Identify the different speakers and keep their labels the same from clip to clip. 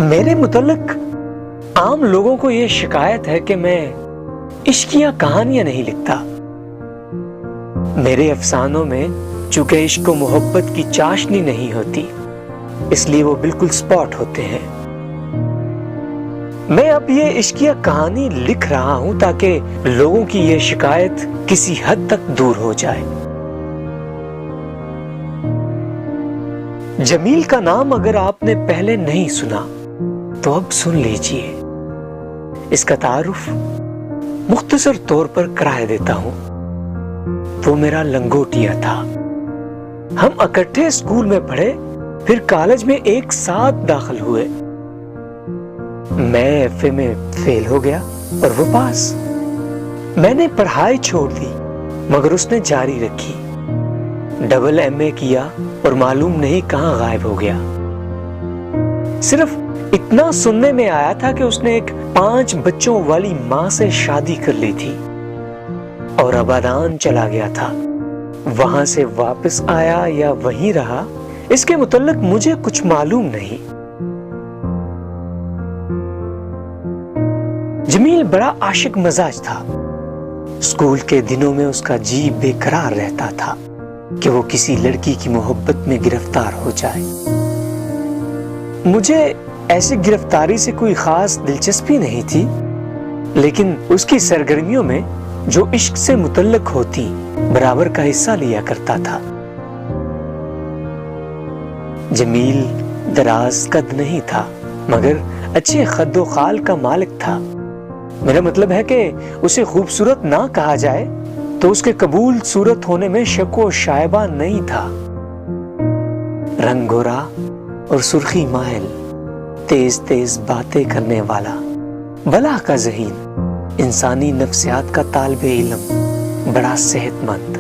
Speaker 1: میرے متعلق عام لوگوں کو یہ شکایت ہے کہ میں عشقیہ کہانیاں نہیں لکھتا۔ میرے افسانوں میں چونکہ عشق و محبت کی چاشنی نہیں ہوتی، اس لیے وہ بالکل سپاٹ ہوتے ہیں۔ میں اب یہ عشقیہ کہانی لکھ رہا ہوں تاکہ لوگوں کی یہ شکایت کسی حد تک دور ہو جائے۔ جمیل کا نام اگر آپ نے پہلے نہیں سنا تو اب سن لیجئے۔ اس کا تعارف مختصر طور پر کرائے دیتا ہوں۔ وہ میرا لنگوٹیا تھا۔ ہم اکٹھے اسکول میں پڑھے، پھر کالج میں ایک ساتھ داخل ہوئے۔ میں ایف اے میں فیل ہو گیا اور وہ پاس۔ میں نے پڑھائی چھوڑ دی مگر اس نے جاری رکھی۔ ڈبل ایم اے کیا اور معلوم نہیں کہاں غائب ہو گیا۔ صرف اتنا سننے میں آیا تھا کہ اس نے ایک 5 بچوں والی ماں سے شادی کر لی تھی اور آبادان چلا گیا تھا۔ وہاں سے واپس آیا یا وہیں رہا، اس کے متعلق مجھے کچھ معلوم نہیں۔ جمیل بڑا عاشق مزاج تھا۔ اسکول کے دنوں میں اس کا جی بے قرار رہتا تھا کہ وہ کسی لڑکی کی محبت میں گرفتار ہو جائے۔ مجھے ایسی گرفتاری سے کوئی خاص دلچسپی نہیں تھی، لیکن اس کی سرگرمیوں میں جو عشق سے متعلق ہوتی برابر کا حصہ لیا کرتا تھا۔ جمیل دراز قد نہیں تھا مگر اچھے قد و خال کا مالک تھا۔ میرا مطلب ہے کہ اسے خوبصورت نہ کہا جائے تو اس کے قبول صورت ہونے میں شک و شائبہ نہیں تھا۔ رنگ گورا اور سرخی مائل، تیز تیز باتیں کرنے والا، بلا کا ذہین، انسانی نفسیات کا طالب علم، بڑا صحت مند۔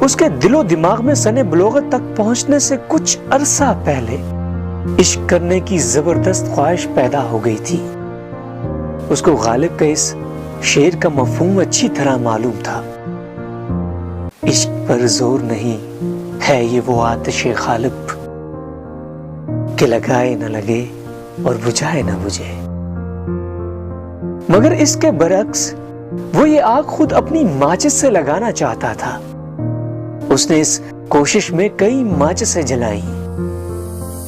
Speaker 1: اس کے دل و دماغ میں سن بلوغت تک پہنچنے سے کچھ عرصہ پہلے عشق کرنے کی زبردست خواہش پیدا ہو گئی تھی۔ اس کو غالب کے اس شعر کا مفہوم اچھی طرح معلوم تھا۔ عشق پر زور نہیں ہے یہ وہ آتش غالب کہ لگائے نہ لگے اور بجھائے نہ بجھے۔ مگر اس کے برعکس وہ یہ آگ خود اپنی ماچس سے لگانا چاہتا تھا۔ اس نے اس کوشش میں کئی ماچسیں جلائیں۔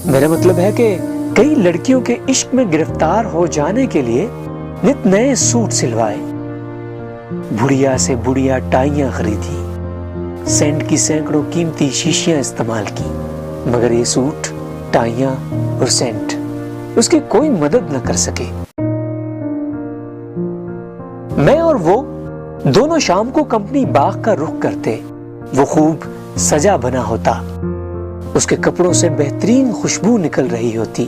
Speaker 1: میرا مطلب ہے کہ کئی لڑکیوں کے عشق میں گرفتار ہو جانے کے لیے نت نئے سوٹ سلوائے، بڑھیا سے بڑھیا ٹائیاں خریدی، سینٹ کی سینکڑوں قیمتی شیشیاں استعمال کی، مگر یہ سوٹ، ٹائیاں اور سینٹ اس کی کوئی مدد نہ کر سکے۔ میں اور وہ دونوں شام کو کمپنی باغ کا رخ کرتے۔ وہ خوب سجا بنا ہوتا، اس کے کپڑوں سے بہترین خوشبو نکل رہی ہوتی۔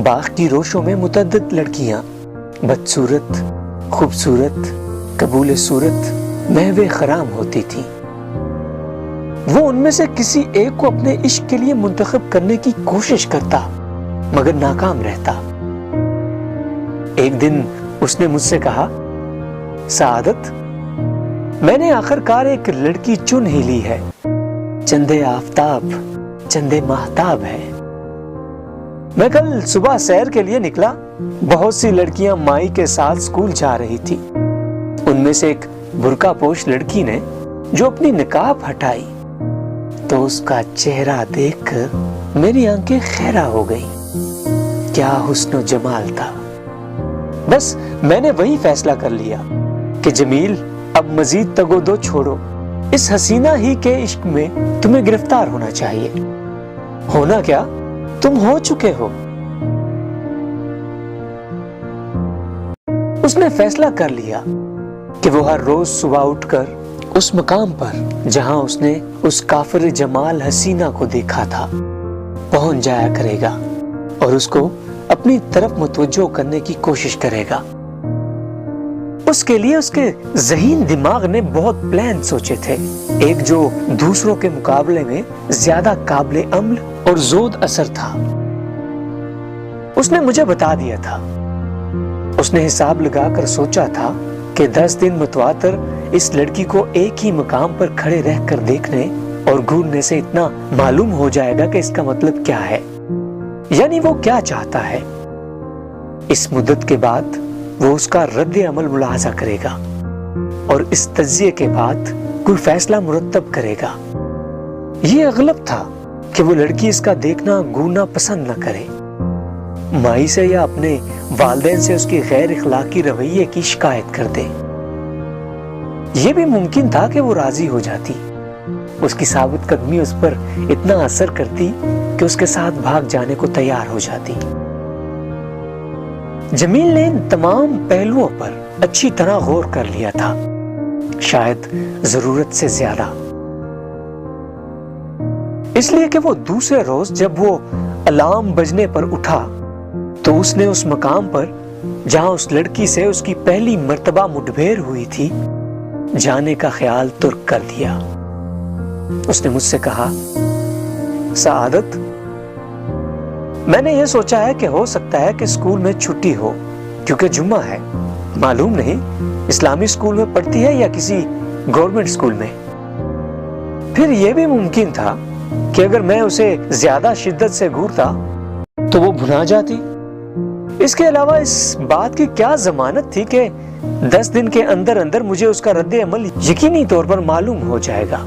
Speaker 1: باغ کی روشوں میں متعدد لڑکیاں، بدصورت، خوبصورت، قبول صورت، محو خرام ہوتی تھی۔ وہ ان میں سے کسی ایک کو اپنے عشق کے لیے منتخب کرنے کی کوشش کرتا مگر ناکام رہتا۔ ایک دن اس نے مجھ سے کہا، سعادت، میں نے آخرکار ایک لڑکی چن ہی لی ہے، چندے آفتاب چندے ماہتاب ہے۔ میں کل صبح سیر کے لیے نکلا، بہت سی لڑکیاں مائی کے ساتھ اسکول جا رہی تھی۔ ان میں سے ایک برقع پوش لڑکی نے جو اپنی نقاب ہٹائی تو اس کا چہرہ دیکھ کر میری آنکھیں خیرہ ہو گئیں۔ کیا حسن و جمال تھا۔ بس میں نے وہی فیصلہ کر لیا کہ جمیل، اب مزید تگ و دو چھوڑو، اس حسینہ ہی کے عشق میں تمہیں گرفتار ہونا چاہیے۔ ہونا کیا، تم ہو چکے ہو۔ اس نے فیصلہ کر لیا کہ وہ ہر روز صبح اٹھ کر اس مقام پر جہاں اس نے اس کافر جمال حسینہ کو دیکھا تھا پہنچ جایا کرے گا اور اس کو اپنی طرف متوجہ کرنے کی کوشش کرے گا۔ اس کے لیے اس کے ذہین دماغ نے بہت پلان سوچے تھے، ایک جو دوسروں کے مقابلے میں زیادہ قابل عمل اور زود اثر تھا۔ اس نے مجھے بتا دیا تھا۔ اس نے حساب لگا کر سوچا تھا کہ 10 دن متواتر اس لڑکی کو ایک ہی مقام پر کھڑے رہ کر دیکھنے اور گھورنے سے اتنا معلوم ہو جائے گا کہ اس کا مطلب کیا ہے، یعنی وہ کیا چاہتا ہے۔ اس مدت کے بعد وہ اس کا رد عمل ملاحظہ کرے گا اور اس تجزیے کے بعد کوئی فیصلہ مرتب کرے گا۔ یہ اغلب تھا کہ وہ لڑکی اس کا دیکھنا گھورنا پسند نہ کرے، مائی سے یا اپنے والدین سے اس کی غیر اخلاقی رویے کی شکایت کر دے۔ یہ بھی ممکن تھا کہ وہ راضی ہو جاتی، اس کی ثابت قدمی اس پر اتنا اثر کرتی کہ اس کے ساتھ بھاگ جانے کو تیار ہو جاتی۔ جمیل نے ان تمام پہلوؤں پر اچھی طرح غور کر لیا تھا، شاید ضرورت سے زیادہ، اس لیے کہ وہ دوسرے روز جب وہ الارم بجنے پر اٹھا تو اس نے اس مقام پر جہاں اس لڑکی سے اس کی پہلی مرتبہ مٹبھیر ہوئی تھی جانے کا خیال ترک کر دیا۔ اس نے مجھ سے کہا، سعادت، میں نے یہ سوچا ہے کہ ہو سکتا ہے کہ اسکول میں چھٹی ہو کیونکہ جمعہ ہے، معلوم نہیں اسلامی اسکول میں پڑھتی ہے یا کسی گورنمنٹ اسکول میں۔ پھر یہ بھی ممکن تھا کہ اگر میں اسے زیادہ شدت سے گھورتا تو وہ بھنا جاتی۔ اس کے علاوہ اس بات کی کیا ضمانت تھی کہ 10 دن کے اندر اندر مجھے اس کا رد عمل یقینی طور پر معلوم ہو جائے گا۔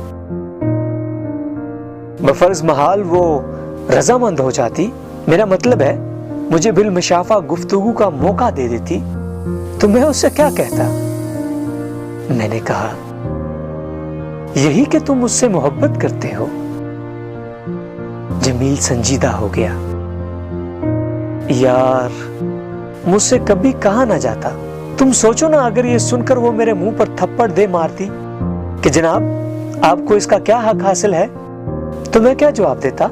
Speaker 1: بفرض محال وہ رضامند ہو جاتی، میرا مطلب ہے مجھے بالمشافہ گفتگو کا موقع دے دیتی، تو میں اس سے کیا کہتا؟ میں نے کہا، یہی کہ تم مجھ سے محبت کرتے ہو۔ جمیل سنجیدہ ہو گیا۔ یار، مجھ سے کبھی کہا نہ جاتا۔ تم سوچو نا، اگر یہ سن کر وہ میرے منہ پر تھپڑ دے مارتی کہ جناب آپ کو اس کا کیا حق حاصل ہے، تو میں کیا جواب دیتا؟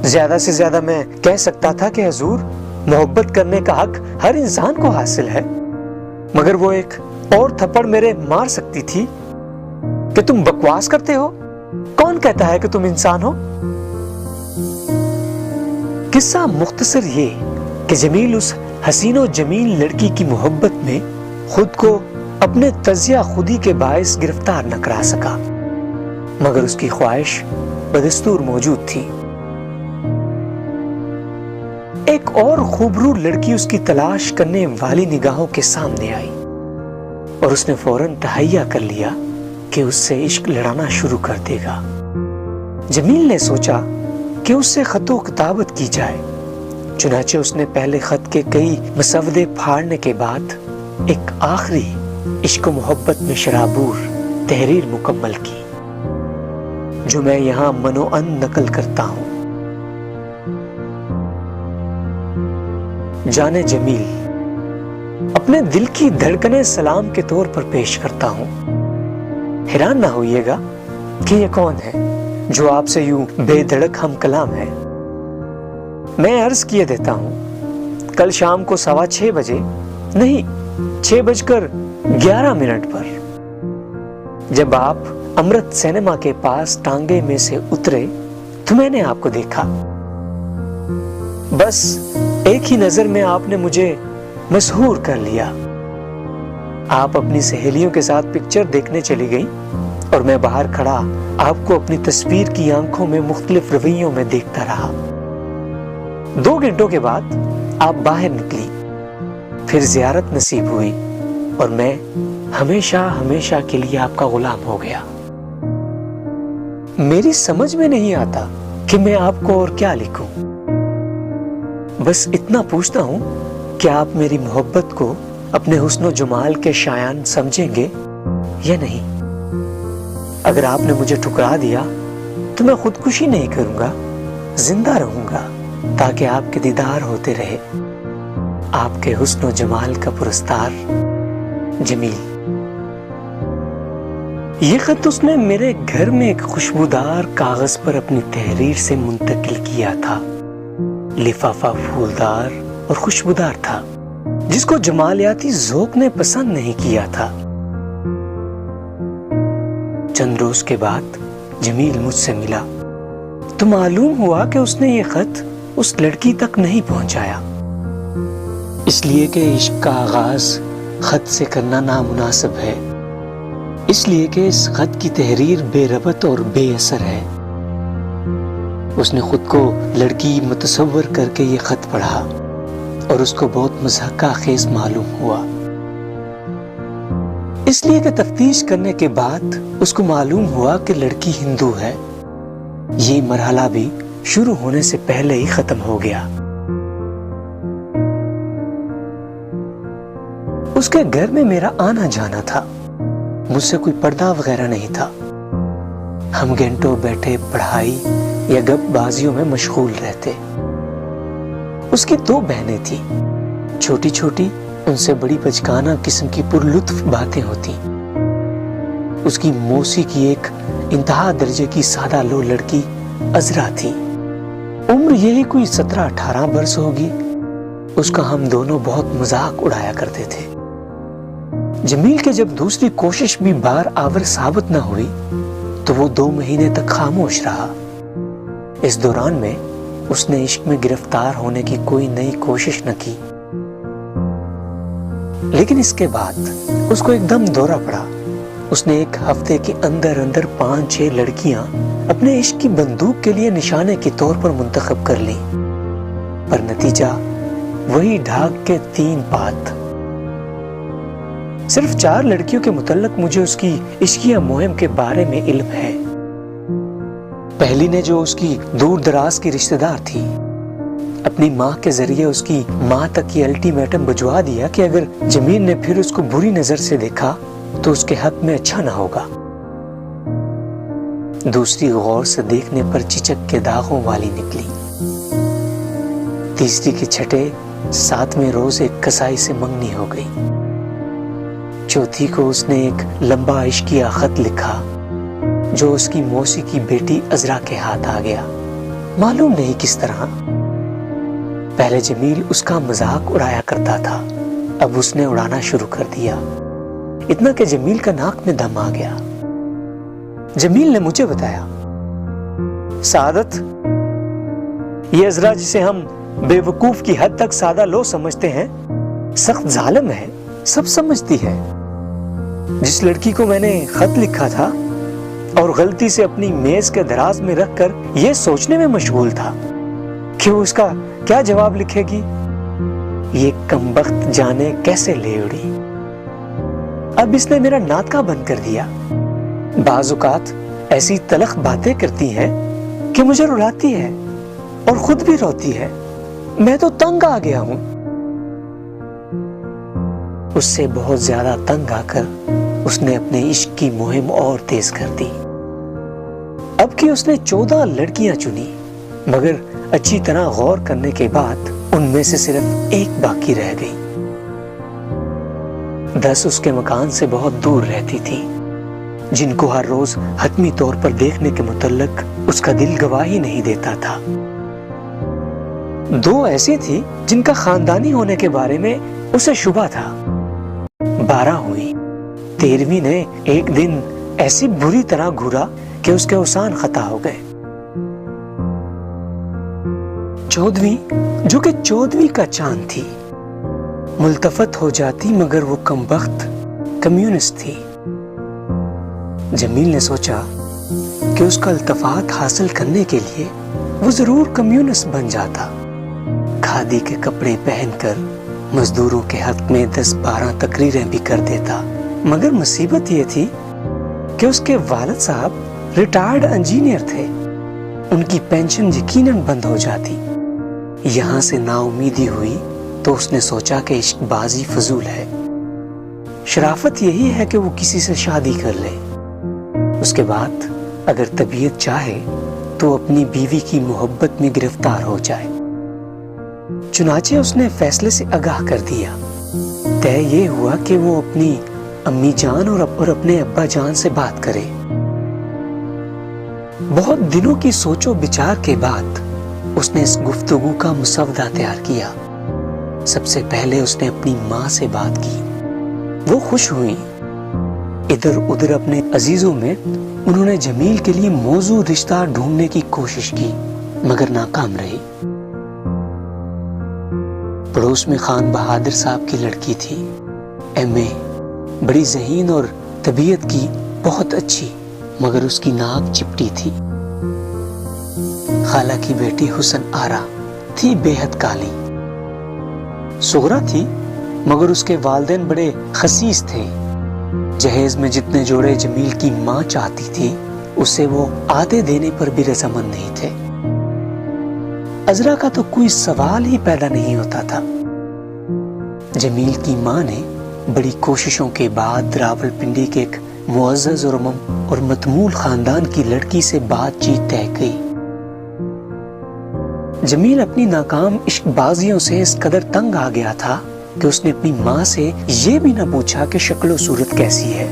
Speaker 1: زیادہ سے زیادہ میں کہہ سکتا تھا کہ حضور، محبت کرنے کا حق ہر انسان کو حاصل ہے، مگر وہ ایک اور تھپڑ میرے مار سکتی تھی کہ تم بکواس کرتے ہو، کون کہتا ہے کہ تم انسان ہو؟ قصہ مختصر یہ کہ جمیل اس حسین و جمیل لڑکی کی محبت میں خود کو اپنے تجزیہ خودی کے باعث گرفتار نہ کرا سکا، مگر اس کی خواہش بدستور موجود تھی۔ ایک اور خوبرو لڑکی اس کی تلاش کرنے والی نگاہوں کے سامنے آئی اور اس نے فوراً تہیہ کر لیا کہ اس سے عشق لڑانا شروع کر دے گا۔ جمیل نے سوچا کہ اس سے خط و کتابت کی جائے، چنانچہ اس نے پہلے خط کے کئی مسودے پھاڑنے کے بعد ایک آخری عشق و محبت میں شرابور تحریر مکمل کی، جو میں یہاں منوعن نقل کرتا ہوں۔ جانے جمیل، اپنے دل کی دھڑکنیں سلام کے طور پر پیش کرتا ہوں۔ حیران نہ ہوئیے گا کہ یہ کون ہے جو آپ سے یوں بے دھڑک ہم کلام ہے۔ میں عرض کیے دیتا ہوں، کل شام کو 6:15 بجے، نہیں 6:11 پر جب آپ امرت سینما کے پاس ٹانگے میں سے اترے تو میں نے آپ کو دیکھا۔ بس ایک ہی نظر میں آپ نے مجھے مسحور کر لیا۔ آپ اپنی سہیلیوں کے ساتھ پکچر دیکھنے چلی گئی اور میں باہر کھڑا آپ کو اپنی تصویر کی آنکھوں میں مختلف رویوں میں دیکھتا رہا۔ 2 گھنٹوں کے بعد آپ باہر نکلی، پھر زیارت نصیب ہوئی اور میں ہمیشہ ہمیشہ کے لیے آپ کا غلام ہو گیا۔ میری سمجھ میں نہیں آتا کہ میں آپ کو اور کیا لکھوں، بس اتنا پوچھتا ہوں کہ آپ میری محبت کو اپنے حسن و جمال کے شایان سمجھیں گے یا نہیں۔ اگر آپ نے مجھے ٹھکرا دیا تو میں خودکشی نہیں کروں گا، زندہ رہوں گا تاکہ آپ کے دیدار ہوتے رہے۔ آپ کے حسن و جمال کا پرستار، جمیل۔ یہ خط اس نے میرے گھر میں ایک خوشبودار کاغذ پر اپنی تحریر سے منتقل کیا تھا۔ لفافہ پھولدار اور خوشبودار تھا، جس کو جمالیاتی ذوق نے پسند نہیں کیا تھا۔ چند روز کے بعد جمیل مجھ سے ملا تو معلوم ہوا کہ اس نے یہ خط اس لڑکی تک نہیں پہنچایا، اس لیے کہ عشق کا آغاز خط سے کرنا نامناسب ہے۔ اس لیے کہ اس خط کی تحریر بے ربط اور بے اثر ہے۔ اس نے خود کو لڑکی متصور کر کے یہ خط پڑھا اور اس کو بہت مضحکہ خیز معلوم ہوا، اس لیے کہ تفتیش کرنے کے بعد اس کو معلوم ہوا کہ لڑکی ہندو ہے۔ یہ مرحلہ بھی شروع ہونے سے پہلے ہی ختم ہو گیا۔ اس کے گھر میں میرا آنا جانا تھا، مجھ سے کوئی پردہ وغیرہ نہیں تھا۔ ہم گھنٹوں بیٹھے پڑھائی یا گپ بازیوں میں مشغول رہتے۔ اس کی 2 بہنیں تھیں، چھوٹی چھوٹی، ان سے بڑی بچکانہ قسم کی پر لطف باتیں ہوتی۔ اس کی موسی کی ایک انتہا درجے کی سادہ لو لڑکی عذرا تھی، عمر یہی کوئی 17-18 برس ہوگی۔ اس کا ہم دونوں بہت مذاق اڑایا کرتے تھے۔ جمیل کے جب دوسری کوشش بھی بار آور ثابت نہ ہوئی تو وہ 2 مہینے تک خاموش رہا۔ اس دوران میں اس نے عشق میں گرفتار ہونے کی کوئی نئی کوشش نہ کی، لیکن اس کے بعد اس کو ایک دم دورہ پڑا۔ اس نے 1 ہفتے کے اندر 5-6 لڑکیاں اپنے عشق کی بندوق کے لیے نشانے کے طور پر منتخب کر لیں، پر نتیجہ وہی ڈھاک کے 3 پات۔ صرف 4 لڑکیوں کے متعلق مجھے اس کی عشقیہ مہم کے بارے میں علم ہے۔ پہلی نے، جو اس کی دور دراز کی رشتہ دار تھی، اپنی ماں کے ذریعے اس کی ماں تک یہ الٹیمیٹم بھجوا دیا کہ اگر جمیل نے پھر اس کو بری نظر سے دیکھا تو اس کے حق میں اچھا نہ ہوگا۔ دوسری غور سے دیکھنے پر چچک کے داغوں والی نکلی۔ تیسری کے چھٹے 7ویں روز ایک کسائی سے منگنی ہو گئی۔ چوتھی کو اس نے ایک لمبا عشقیہ خط لکھا جو اس کی موسی کی بیٹی عذرا کے ہاتھ آ گیا، معلوم نہیں کس طرح۔ پہلے جمیل اس کا مذاق اڑایا کرتا تھا، اب اس نے اڑانا شروع کر دیا، اتنا کہ جمیل کا ناک میں دم آ گیا۔ جمیل نے مجھے بتایا، سعادت، یہ عذرا جسے ہم بے وقوف کی حد تک سادہ لو سمجھتے ہیں، سخت ظالم ہے، سب سمجھتی ہے۔ جس لڑکی کو میں نے خط لکھا تھا اور غلطی سے اپنی میز کے دراز میں رکھ کر یہ سوچنے میں مشغول تھا کہ وہ اس کا کیا جواب لکھے گی، یہ کمبخت جانے کیسے لے اڑی۔ اب اس نے میرا ناطقہ بند کر دیا۔ بعض اوقات ایسی تلخ باتیں کرتی ہیں کہ مجھے رلاتی ہے اور خود بھی روتی ہے۔ میں تو تنگ آ گیا ہوں۔ اس سے بہت زیادہ تنگ آ کر اس نے اپنے عشق کی مہم اور تیز کر دی۔ اب کی اس نے 14 لڑکیاں چنی، مگر اچھی طرح غور کرنے کے بعد ان میں سے صرف 1 باقی رہ گئی۔ 10 اس کے مکان سے بہت دور رہتی تھی، جن کو ہر روز حتمی طور پر دیکھنے کے متعلق اس کا دل گواہی نہیں دیتا تھا۔ 2 ایسی تھی جن کا خاندانی ہونے کے بارے میں اسے شبہ تھا۔ 12 ہوئی۔ 13ویں نے ایک دن ایسی بری طرح گھورا کہ اس کے اوسان خطا ہو گئے۔ 14ویں، جو کہ 14ویں کا چاند تھی، ملتفت ہو جاتی، مگر وہ کمبخت کمیونسٹ تھی۔ جمیل نے سوچا کہ اس کا التفات حاصل کرنے کے لیے وہ ضرور کمیونسٹ بن جاتا، کھادی کے کپڑے پہن کر مزدوروں کے حق میں 10-12 تقریریں بھی کر دیتا۔ مگر مصیبت یہ تھی کہ اس کے والد صاحب ریٹائرڈ انجینئر تھے، ان کی پینشن یقیناً بند ہو جاتی۔ یہاں سے نا امیدی ہوئی تو اس نے سوچا کہ عشق بازی فضول ہے، شرافت یہی ہے کہ وہ کسی سے شادی کر لے، اس کے بعد اگر طبیعت چاہے تو اپنی بیوی کی محبت میں گرفتار ہو جائے۔ چنانچہ اس نے فیصلے سے آگاہ کر دیا۔ طے یہ ہوا کہ وہ اپنی امی جان اور اپنے ابا جان سے بات کرے۔ بہت دنوں کی سوچ و بچار کے بعد اس نے اس گفتگو کا مسودہ تیار کیا۔ سب سے پہلے اس نے اپنی ماں سے بات کی، وہ خوش ہوئی۔ ادھر ادھر اپنے عزیزوں میں انہوں نے جمیل کے لیے موزوں رشتہ ڈھونڈنے کی کوشش کی، مگر ناکام رہی۔ پڑوس میں خان بہادر صاحب کی لڑکی تھی، ایم اے، بڑی ذہین اور طبیعت کی بہت اچھی مگر اس کی ناک چپٹی تھی۔ خالہ کی بیٹی حسن آرا تھی بے حد کالی۔ سغرا تھی مگر اس کے والدین بڑے خسیس تھے۔ جہیز میں جتنے جوڑے جمیل کی ماں چاہتی تھی اسے وہ آدھے دینے پر بھی رضامند نہیں تھے۔ عذرا کا تو کوئی سوال ہی پیدا نہیں ہوتا تھا۔ جمیل کی ماں نے بڑی کوششوں کے بعد راولپنڈی کے ایک معزز اور متمول خاندان کی لڑکی سے بات چیت طے کی۔ جمیل اپنی ناکام عشق بازیوں سے اس قدر تنگ آ گیا تھا کہ اس نے اپنی ماں سے یہ بھی نہ پوچھا کہ شکل و صورت کیسی ہے۔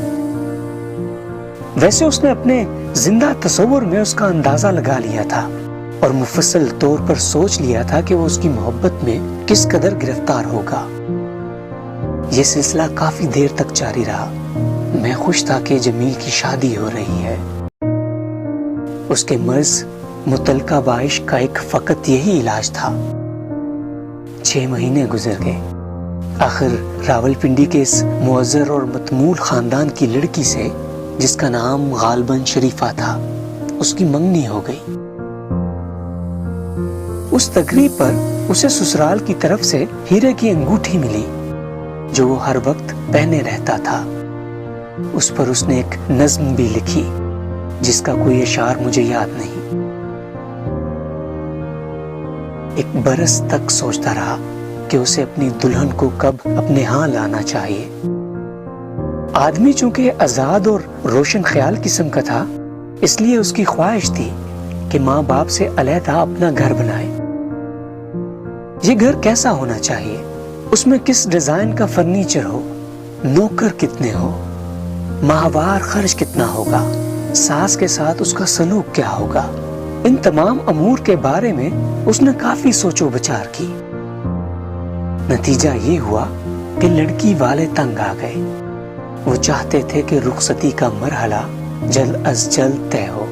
Speaker 1: ویسے اس نے اپنے زندہ تصور میں اس کا اندازہ لگا لیا تھا اور مفصل طور پر سوچ لیا تھا کہ وہ اس کی محبت میں کس قدر گرفتار ہوگا۔ یہ سلسلہ کافی دیر تک جاری رہا۔ میں خوش تھا کہ جمیل کی شادی ہو رہی ہے۔ اس کے مرض متعلقہ بعشق کا ایک فقط یہی علاج تھا۔ 6 مہینے گزر گئے۔ آخر راولپنڈی کے اس معزز اور متمول خاندان کی لڑکی سے جس کا نام غالباً شریفہ تھا اس کی منگنی ہو گئی۔ اس تقریب پر اسے سسرال کی طرف سے ہیرے کی انگوٹھی ملی جو وہ ہر وقت پہنے رہتا تھا۔ اس پر اس نے ایک نظم بھی لکھی جس کا کوئی اشعار مجھے یاد نہیں۔ ایک برس تک سوچتا رہا کہ اسے اپنی دلہن کو کب اپنے ہاں لانا چاہیے۔ آدمی چونکہ آزاد اور روشن خیال قسم کا تھا اس لیے اس کی خواہش تھی کہ ماں باپ سے علیحدہ اپنا گھر بنائے۔ یہ گھر کیسا ہونا چاہیے، اس میں کس ڈیزائن کا فرنیچر ہو، نوکر کتنے ہو، ماہوار خرچ کتنا ہوگا، ساس کے ساتھ اس کا سلوک کیا ہوگا، ان تمام امور کے بارے میں اس نے کافی سوچ و بچار کی۔ نتیجہ یہ ہوا کہ لڑکی والے تنگ آ گئے۔ وہ چاہتے تھے کہ رخصتی کا مرحلہ جلد از جلد طے ہو۔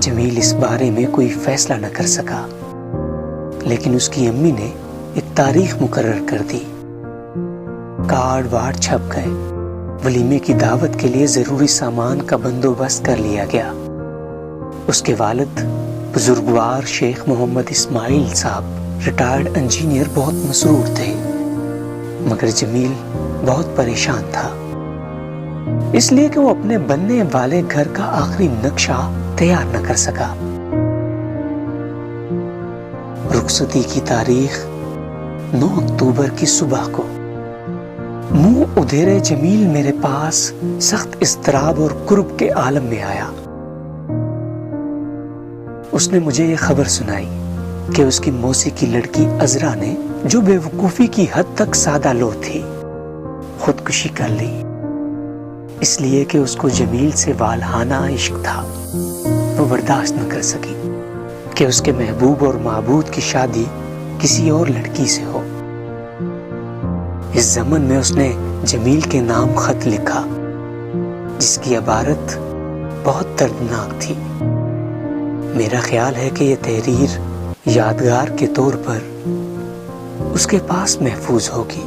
Speaker 1: جمیل اس بارے میں کوئی فیصلہ نہ کر سکا، لیکن اس کی امی نے ایک تاریخ مقرر کر دی۔ کارڈ وارڈ چھپ گئے۔ ولیمے کی دعوت کے لیے ضروری سامان کا بندوبست کر لیا گیا۔ اس کے والد بزرگوار شیخ محمد اسماعیل صاحب ریٹائرڈ انجینئر بہت مسرور تھے، مگر جمیل بہت پریشان تھا، اس لیے کہ وہ اپنے بننے والے گھر کا آخری نقشہ تیار نہ کر سکا۔ رخصتی کی تاریخ 9 اکتوبر کی صبح کو منہ ادھیرے جمیل میرے پاس سخت اضطراب اور کرب کے عالم میں آیا۔ اس نے مجھے یہ خبر سنائی کہ اس کی موسی کی لڑکی عذرا نے، جو بے وقوفی کی حد تک سادہ لو تھی، خودکشی کر لی، اس لیے کہ اس کو جمیل سے والہانہ عشق تھا۔ وہ برداشت نہ کر سکی کہ اس کے محبوب اور معبود کی شادی کسی اور لڑکی سے ہو۔ اس ضمن میں اس نے جمیل کے نام خط لکھا جس کی عبارت بہت دردناک تھی۔ میرا خیال ہے کہ یہ تحریر یادگار کے طور پر اس کے پاس محفوظ ہوگی۔